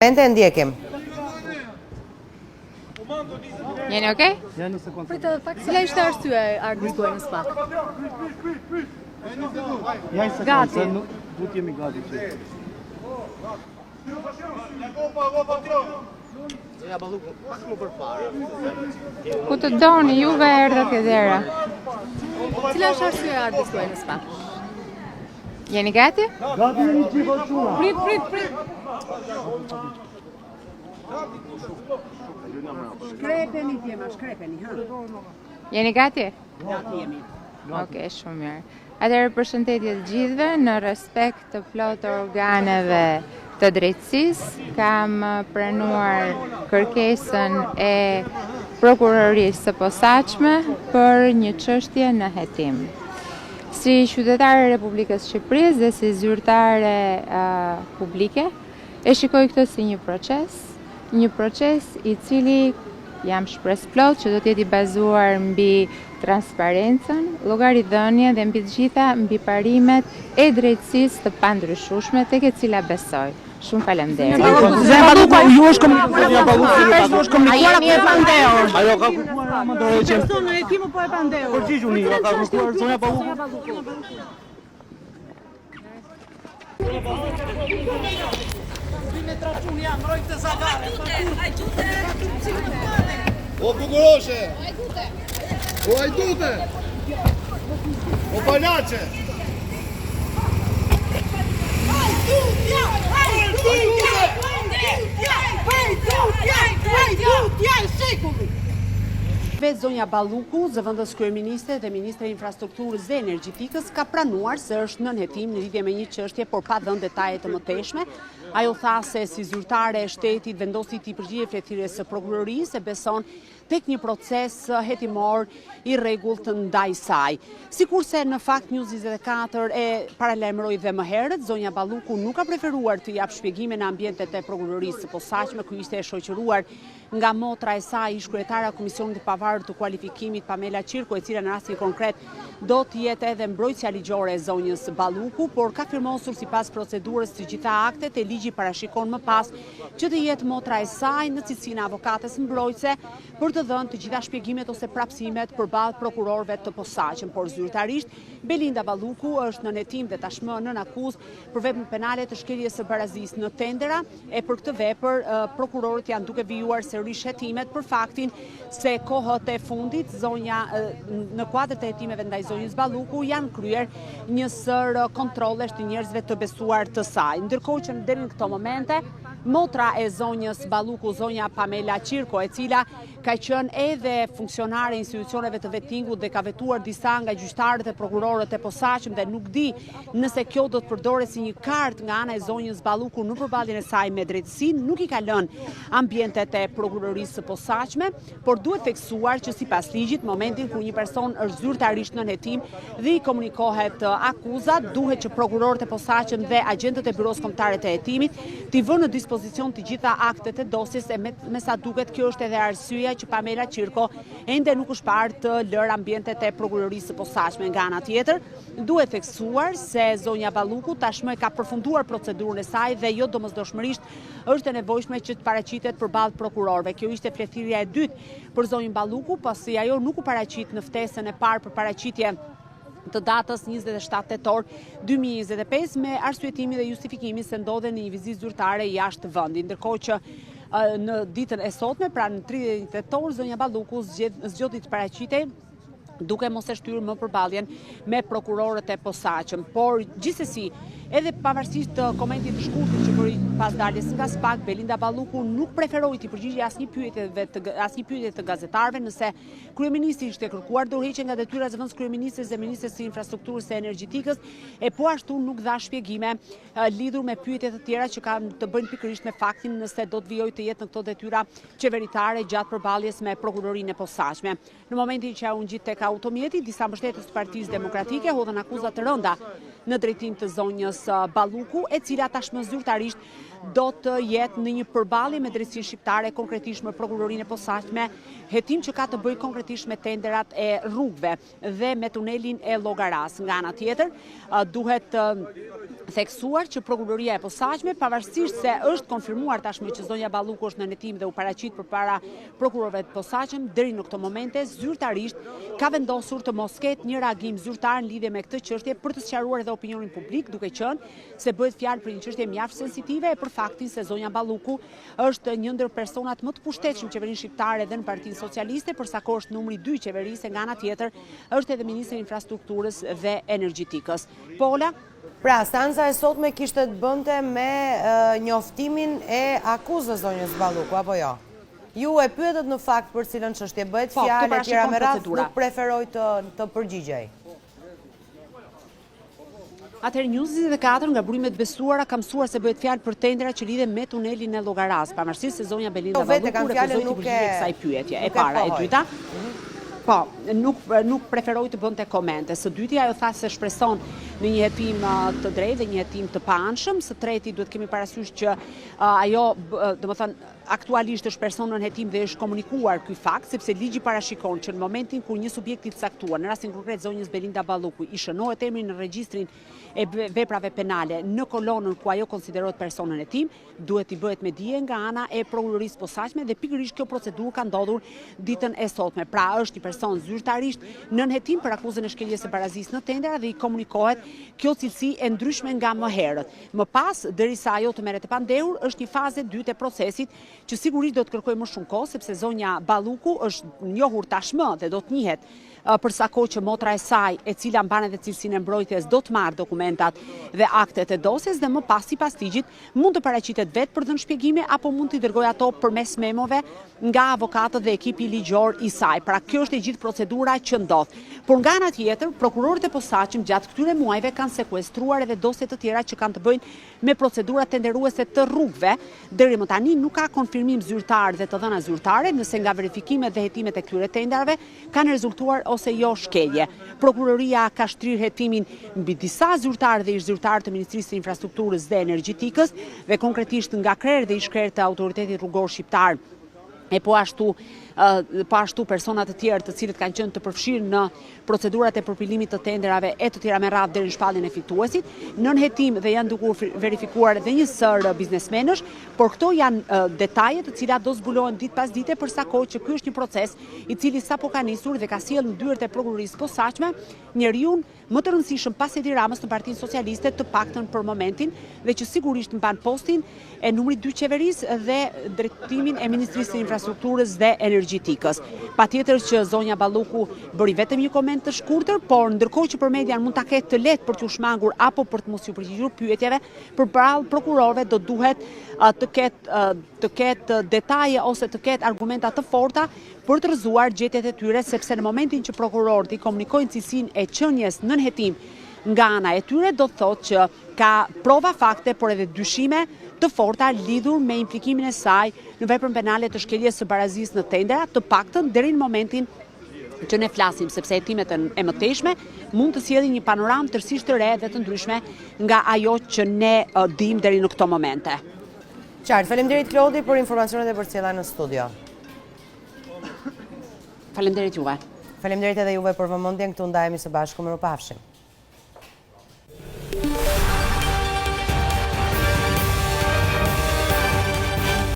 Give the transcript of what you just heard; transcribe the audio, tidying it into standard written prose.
Mente ndjekim. Jeni okay? Ja një sekundë. Pritë edhe pak, cila ishte arsye argëtuar në spa? Ja një sekundë, Gati. se nuk duhet jemi gati. Ku të doni, juve erdhët e dera. Cila është arsye argëtuar në spa? Jeni gati? Gati jemi gjithë çuna. Prit. Shkrepeni, ha? Jeni gati? Gati jemi. Okej, shumë mirë. Atëherë përshëndetje të gjithëve, në respekt të plot të organeve të drejtësisë, kam pranuar kërkesën e prokurorisë së posaçme për një çështje në hetim. Si qytetare e Republikës së Shqipërisë dhe si zyrtare publike, e shikoj këtë si një proces i cili jam shpresë plot që do të jetë i bazuar mbi transparencën, llogaridhënien dhe mbi të gjitha mbi parimet e drejtësisë të pandryshueshme tek e cila besoj. Shumë faleminderit. Ju është komunikuar me Pandeo. Ajo ka kërkuar mandore që Persona e timu po e Pandeo. përgjigjuni, ka kërkuar zonja Palluku. O Buguroshe! O Ajdute! O Balace! Vetë zonja Balluku, zëvendës kryeministe dhe ministre e infrastrukturës dhe energjetikës, ka pranuar se është nën hetim në lidhje me një çështje, por pa dhënë detaje të mëtejshme. Ajo tha se si zyrtare e shtetit vendosi t'i përgjigje fletires së prokurorisë e beson tek një proces hetimor i rregullt ndaj saj. Sikurse në fakt News 24 e paralajmëroi dhe më herët, zonja Balluku nuk ka preferuar të jap shpjegime në ambientet e prokurorisë së posaçme, ku ishte e shoqëruar nga motra e saj, ish kryetara e Komisionit të Pavarur të Kualifikimit Pamela Qirko, e cila në rastin konkret do të jetë edhe mbrojtësja ligjore e zonjës Balluku, por ka firmosur sipas procedurës të gjitha aktet e ligji parashikon më pas që të jetë motra e saj në cilësinë e avokates mbrojtëse për të dhënë të gjitha shpjegimet ose prapësimet përballë prokurorëve të posaçëm, por zyrtarisht Belinda Balluku është në hetim dhe tashmë nën akuzë për vepër penale të shkeljes së barazisë në tendera, e për këtë vepër prokurorët janë duke vijuar sërish hetimet për faktin se kohët e fundit zonja në kuadër të hetimeve ndaj zonjës Balluku janë kryer një sër kontrollesh të njerëzve të besuar të saj. Ndërkohë që deri në këto momente motra e zonjës Balluku, zonja Pamela Qirko, e cila ka qenë edhe funksionare e institucioneve të vettingut dhe ka vetuar disa nga gjyqtarët e prokurorët e posaçëm dhe nuk di nëse kjo do të përdoret si një kartë nga ana e zonjës Balluku në përballjen e saj me drejtësinë, nuk i ka lënë ambientet e prokurorisë së posaçme, por duhet theksuar që sipas ligjit, momentin kur një person është zyrtarisht nën hetim dhe i komunikohet akuzat, duhet që prokurorët e posaçëm dhe agjentët e Byros Kombëtare të Hetimit t'i vënë në dispozicion të gjitha aktet e dosjes, e me sa duket kjo është edhe arsyeja që Pamela Qirko ende nuk është parë të lërë ambientet e prokurorisë së posaçme. Nga ana tjetër, duhet theksuar se zonja Balluku tashmë ka përfunduar procedurën e saj dhe jo domosdoshmërisht është e nevojshme që të paraqitet përballë prokurorëve. Kjo ishte fletëthirrja e dytë për zonjën Balluku, pasi ajo nuk u paraqit në ftesën e parë për paraqitje të datës 27 tetor 2025 me arsyetimin dhe justifikimin se ndodhen në një vizitë zyrtare jashtë vendit. Ndërkohë që në ditën e sotme, pra në 30 tetor, zonja Balluku zgjodhi të paraqitej duke mos e shtyrë më përballjen me prokurorët e posaçëm. Por gjithsesi, edhe pavarësisht të komentit të shkurtër që bëri pas daljes nga SPAK, Belinda Balluku nuk preferoi të përgjigjej asnjë pyetje të gazetarëve, nëse kryeministri ishte kërkuar dorëheqje nga detyra e zëvendës kryeministres dhe ministres së infrastrukturës së energjetikës, e po ashtu nuk dha shpjegime lidhur me pyetje të tjera që kanë të bëjnë pikërisht me faktin nëse do të vijojë të jetë në këto detyra qeveritare gjatë përballjes me prokurorinë e posaçme. Në momentin që u ngjit tek automjeti, disa mbështetës të Partisë Demokratike hodhën akuza të rënda në drejtim të zonjës Balluku, e cila tashmë zyrtarisht do të jetë në një përballje me drejtsinë shqiptare, konkretisht me prokurorinë e posaçme, hetim që ka të bëjë konkretisht me tenderat e rrugëve dhe me tunelin e Llogaras. Nga ana tjetër, duhet theksuar që prokuroria e posaçme, pavarësisht se është konfirmuar tashmë që zonja Balluku është në hetim dhe u paraqit përpara prokurorëve të posaçëm, deri në këto momente zyrtarisht ka vendosur të mos ketë një reagim zyrtar në lidhje me këtë çështje për të sqaruar edhe opinionin publik, duke qenë se bëhet fjalë për një çështje mjaft sensitive e për faktin se zonja Balluku është një ndër personat më të pushtetshëm qeverinë shqiptare dhe në Partinë Socialiste, përsa ko është numri 2 i qeverisë, nga ana tjetër është edhe ministri i infrastrukturës dhe energjetikës. Pola. Pra, stanca e sotme kishte të bënte me njoftimin e akuzës zonjës Balluku, apo jo? Ju e pyetët në fakt për cilën çështje bëhet fjalë, tjera me radhë nuk preferoj të përgjigjej. Atëherë News 24 nga burimet besuara ka mësuar se bëhet fjalë për tendera që lidhen me tunelin e Llogaras, pavarësisht se zonja Belinda Balluku refuzoi të përgjigjej kësaj pyetje. E para, e dyta. Po, nuk preferoj të bënte komente. Së dyti, ajo tha se shpreson në një hetim të drejtë dhe një hetim të paanshëm. Së treti, duhet kemi parasysh që ajo, domethënë, aktualisht është person në hetim dhe është komunikuar ky fakt, sepse ligji parashikon që në momentin kur një subjekt i caktuar, në rastin konkret zonjës Belinda Balluku, i shënohet emri në regjistrin e veprave penale në kolonën ku ajo konsiderohet person në hetim, duhet i bëhet me dije nga ana e prokurorisë posaçme dhe pikërisht kjo procedurë ka ndodhur ditën e sotme. Pra është një person zyrtarisht nën hetim për akuzën e shkeljes së barazisë në tendera dhe i komunikohet kjo cilësi e ndryshme nga më herët. Më pas, derisa ajo të merret e pandehur, është një fazë e dytë e procesit që sigurisht do të kërkojë më shumë kohë, sepse zonja Balluku është njohur tashmë dhe do të njihet për sa kohë që motra e saj, e cila mban edhe cilësinë e mbrojtjes, do të marrë dokumentat dhe aktet e dosjes dhe më pas sipas ligjit mund të paraqitet vetë për dhënë shpjegime apo mund t'i dërgojë ato përmes memove nga avokatët dhe ekipi ligjor i saj. Pra kjo është e gjithë procedura që ndodh. Por nga ana tjetër, prokurorët e posaçëm gjatë këtyre muajve kanë sekuestruar edhe dosje të tjera që kanë të bëjnë me procedura tenderuese të rrugëve. Deri më tani nuk ka konfirmim zyrtar dhe të dhëna zyrtare, nëse nga verifikimet dhe hetimet e këtyre tenderave kanë rezultuar ose jo shkelje. Prokuroria ka shtrirë hetimin mbi disa zyrtarë dhe ish zyrtarë të Ministrisë së Infrastrukturës dhe Energjetikës dhe konkretisht nga krerë dhe ish krerë të Autoritetit Rrugor Shqiptar. E po ashtu personat të tjerë të cilët kanë qenë të përfshirë në procedurat e përpilimit të tenderave e të tjera me radhë deri në shpalljen e fituesit, nën hetim dhe janë duke verifikuar edhe një sër biznesmenësh, por këto janë detaje të cilat do zbulohen ditë pas dite përsa kohë që ky është një proces i cili sapo ka nisur dhe ka sjellë në dyert e prokurorisë posaçme njeriu më të rëndësishëm pas Edi Ramës në Partinë Socialiste, të paktën për momentin, dhe që sigurisht mban postin e numrit 2 qeverisë dhe drejtimin e Ministrisë së Infrastrukturës dhe Energjetikës. Patjetër që zonja Balluku bëri vetëm një koment të shkurtër, por ndërkohë që për median mund ta ketë të lehtë për t'u shmangur apo për të mos iu përgjigjur pyetjeve, përballë prokurorëve do duhet të ketë detaje ose të ketë argumenta të forta për të rrëzuar gjetjet e tyre, sepse në momentin që prokurorët i komunikojnë cilësinë e qenies nën hetim nga ana e tyre, do të thotë që ka prova fakte, por edhe dyshime të forta lidhur me implikimin e saj në veprën penale të shkeljes së barazisë në tendera, të paktën deri në momentin që ne flasim, sepse hetimet e mëtejshme mund të sjellin një panoramë tërësisht të re dhe të ndryshme nga ajo që ne dim deri në këto momente. Qartë, faleminderit Klodi për informacionet e përcjella në studio. Faleminderit juve. Faleminderit edhe juve për vëmendjen, këtu ndajemi së bashku, mirupafshim.